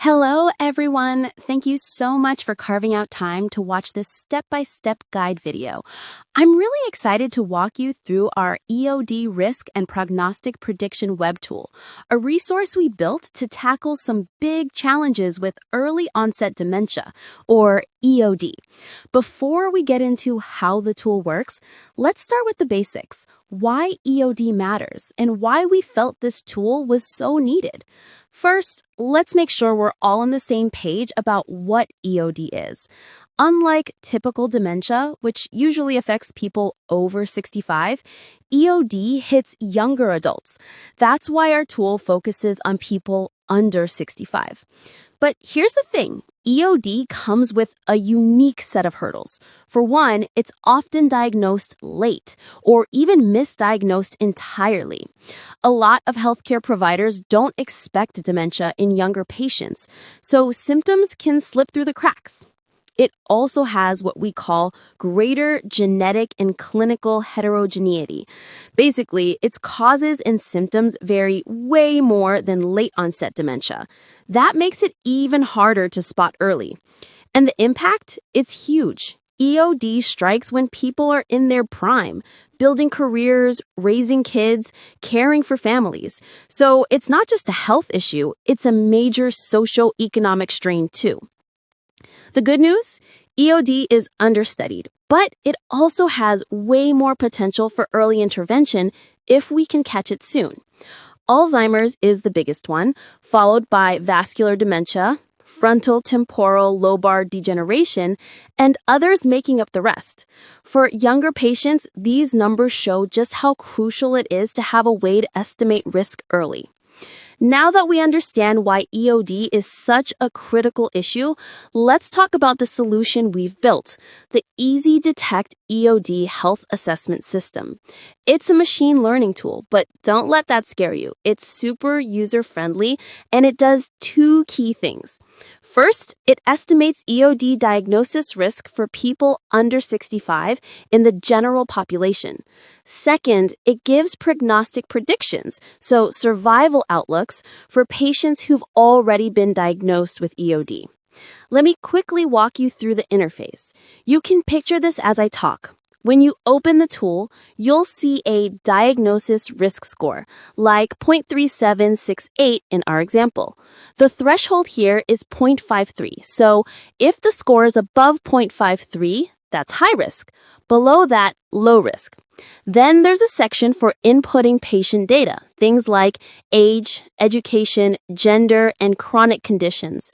Hello, everyone. Thank you so much for carving out time to watch this step-by-step guide video. I'm really excited to walk you through our EOD risk and prognostic prediction web tool, a resource we built to tackle some big challenges with early-onset dementia, or EOD. Before we get into how the tool works, let's start with the basics, why EOD matters, and why we felt this tool was so needed. First, let's make sure we're all on the same page about what EOD is. Unlike typical dementia, which usually affects people over 65, EOD hits younger adults. That's why our tool focuses on people under 65. But here's the thing. EOD comes with a unique set of hurdles. For one, it's often diagnosed late or even misdiagnosed entirely. A lot of healthcare providers don't expect dementia in younger patients, so symptoms can slip through the cracks. It also has what we call greater genetic and clinical heterogeneity. Basically, its causes and symptoms vary way more than late-onset dementia. That makes it even harder to spot early. And the impact? It's huge. EOD strikes when people are in their prime, building careers, raising kids, caring for families. So it's not just a health issue, it's a major socio-economic strain too. The good news? EOD is understudied, but it also has way more potential for early intervention if we can catch it soon. Alzheimer's is the biggest one, followed by vascular dementia, frontal temporal lobar degeneration, and others making up the rest. For younger patients, these numbers show just how crucial it is to have a way to estimate risk early. Now that we understand why EOD is such a critical issue, let's talk about the solution we've built, the Easy Detect EOD Health Assessment System. It's a machine learning tool, but don't let that scare you. It's super user-friendly, and it does two key things. First, it estimates EOD diagnosis risk for people under 65 in the general population. Second, it gives prognostic predictions, so survival outlooks, for patients who've already been diagnosed with EOD. Let me quickly walk you through the interface. You can picture this as I talk. When you open the tool, you'll see a diagnosis risk score, like 0.3768 in our example. The threshold here is 0.53, so if the score is above 0.53, that's high risk. Below that, low risk. Then there's a section for inputting patient data, things like age, education, gender, and chronic conditions.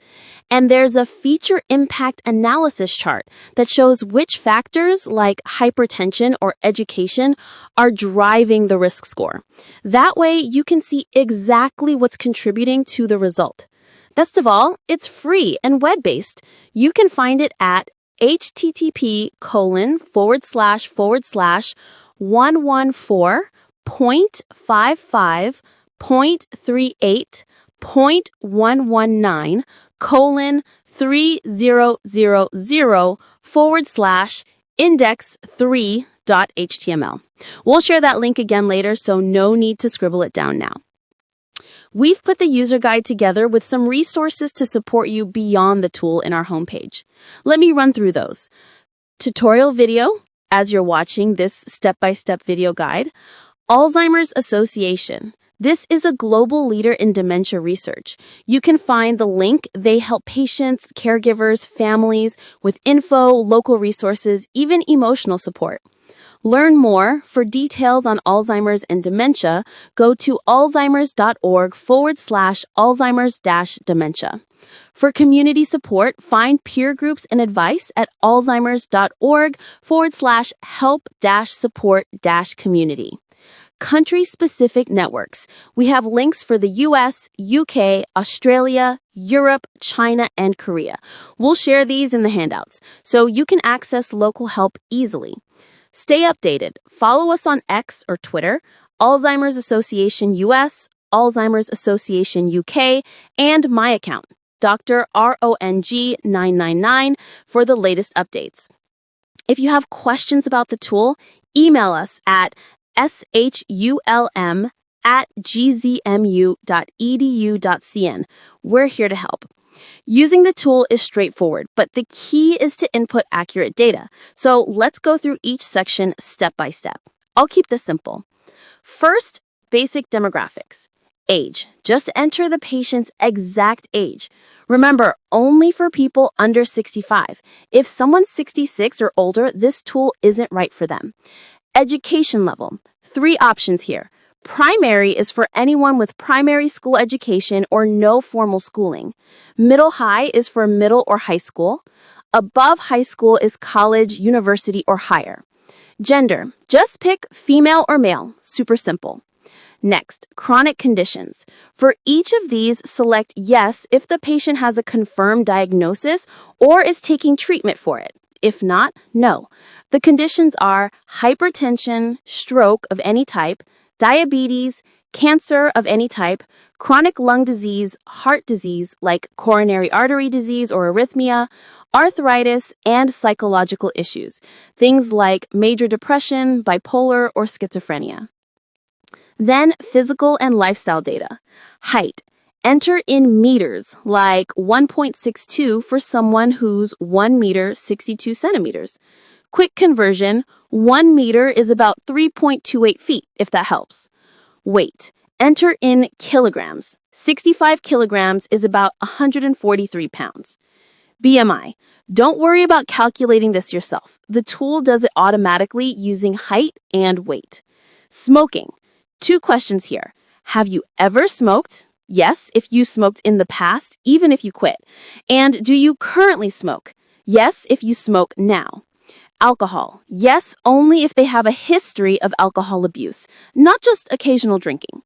And there's a feature impact analysis chart that shows which factors, like hypertension or education, are driving the risk score. That way, you can see exactly what's contributing to the result. Best of all, it's free and web-based. You can find it at http://114.551.3.119:3000/index3.html. We'll share that link again later, so no need to scribble it down now. We've put the user guide together with some resources to support you beyond the tool in our homepage. Let me run through those. Tutorial video, as you're watching this step-by-step video guide. Alzheimer's Association. This is a global leader in dementia research. You can find the link. They help patients, caregivers, families with info, local resources, even emotional support. Learn more. For details on Alzheimer's and dementia, go to alzheimers.org/Alzheimer's-dementia. For community support, find peer groups and advice at alzheimers.org/help-support-community. Country-specific networks. We have links for the US, UK, Australia, Europe, China, and Korea. We'll share these in the handouts, so you can access local help easily. Stay updated. Follow us on X or Twitter, Alzheimer's Association US, Alzheimer's Association UK, and my account, Dr. RONG999, for the latest updates. If you have questions about the tool, email us at shulm@gzmu.edu.cn. We're here to help. Using the tool is straightforward, but the key is to input accurate data. So let's go through each section step by step. I'll keep this simple. First, basic demographics. Age. Just enter the patient's exact age. Remember, only for people under 65. If someone's 66 or older, this tool isn't right for them. Education level. 3 options here. Primary is for anyone with primary school education or no formal schooling. Middle high is for middle or high school. Above high school is college, university, or higher. Gender. Just pick female or male. Super simple. Next, chronic conditions. For each of these, select yes if the patient has a confirmed diagnosis or is taking treatment for it. If not, no. The conditions are hypertension, stroke of any type, diabetes, cancer of any type, chronic lung disease, heart disease like coronary artery disease or arrhythmia, arthritis, and psychological issues, things like major depression, bipolar, or schizophrenia. Then physical and lifestyle data. Height. Enter in meters, like 1.62 for someone who's 1 meter 62 centimeters. Quick conversion, 1 meter is about 3.28 feet, if that helps. Weight. Enter in kilograms. 65 kilograms is about 143 pounds. BMI. Don't worry about calculating this yourself. The tool does it automatically using height and weight. Smoking. 2 questions here. Have you ever smoked? Yes, if you smoked in the past, even if you quit. And do you currently smoke? Yes, if you smoke now. Alcohol. Yes, only if they have a history of alcohol abuse, not just occasional drinking.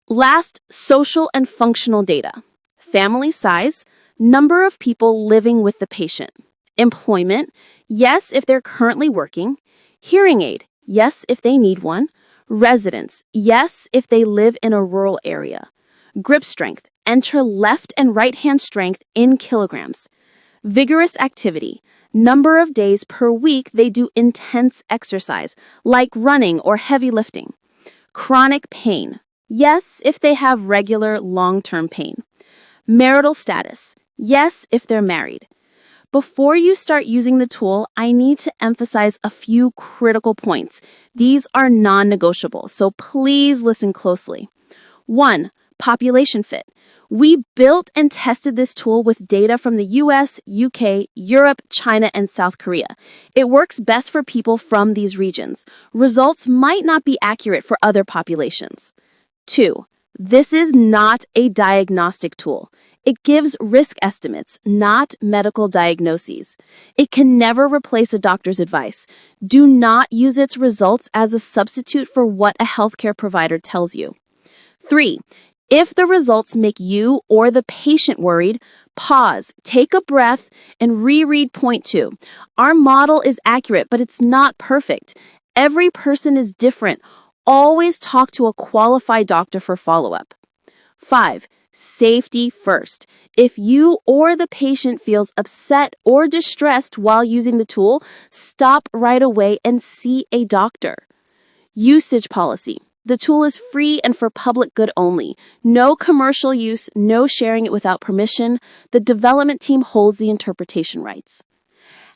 Last, social and functional data. Family size, number of people living with the patient. Employment. Yes, if they're currently working. Hearing aid. Yes, if they need one. Residence. Yes, if they live in a rural area. Grip strength. Enter left and right hand strength in kilograms. Vigorous activity. Number of days per week they do intense exercise, like running or heavy lifting. Chronic pain. Yes, if they have regular long-term pain. Marital status. Yes, if they're married. Before you start using the tool, I need to emphasize a few critical points. These are non-negotiable, so please listen closely. 1. Population fit. We built and tested this tool with data from the US, UK, Europe, China, and South Korea. It works best for people from these regions. Results might not be accurate for other populations. 2. This is not a diagnostic tool. It gives risk estimates, not medical diagnoses. It can never replace a doctor's advice. Do not use its results as a substitute for what a healthcare provider tells you. 3. If the results make you or the patient worried, pause, take a breath, and reread point 2. Our model is accurate, but it's not perfect. Every person is different. Always talk to a qualified doctor for follow-up. 5. Safety first. If you or the patient feels upset or distressed while using the tool, stop right away and see a doctor. Usage policy. The tool is free and for public good only. No commercial use, no sharing it without permission. The development team holds the interpretation rights.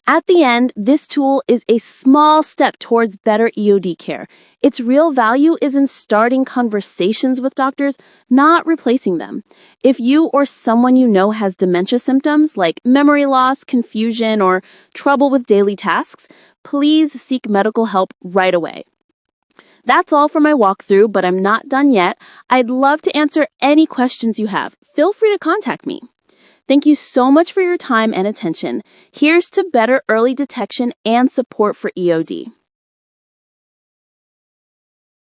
At the end, this tool is a small step towards better EOD care. Its real value is in starting conversations with doctors, not replacing them. If you or someone you know has dementia symptoms like memory loss, confusion, or trouble with daily tasks, please seek medical help right away. That's all for my walkthrough, but I'm not done yet. I'd love to answer any questions you have. Feel free to contact me. Thank you so much for your time and attention. Here's to better early detection and support for EOD.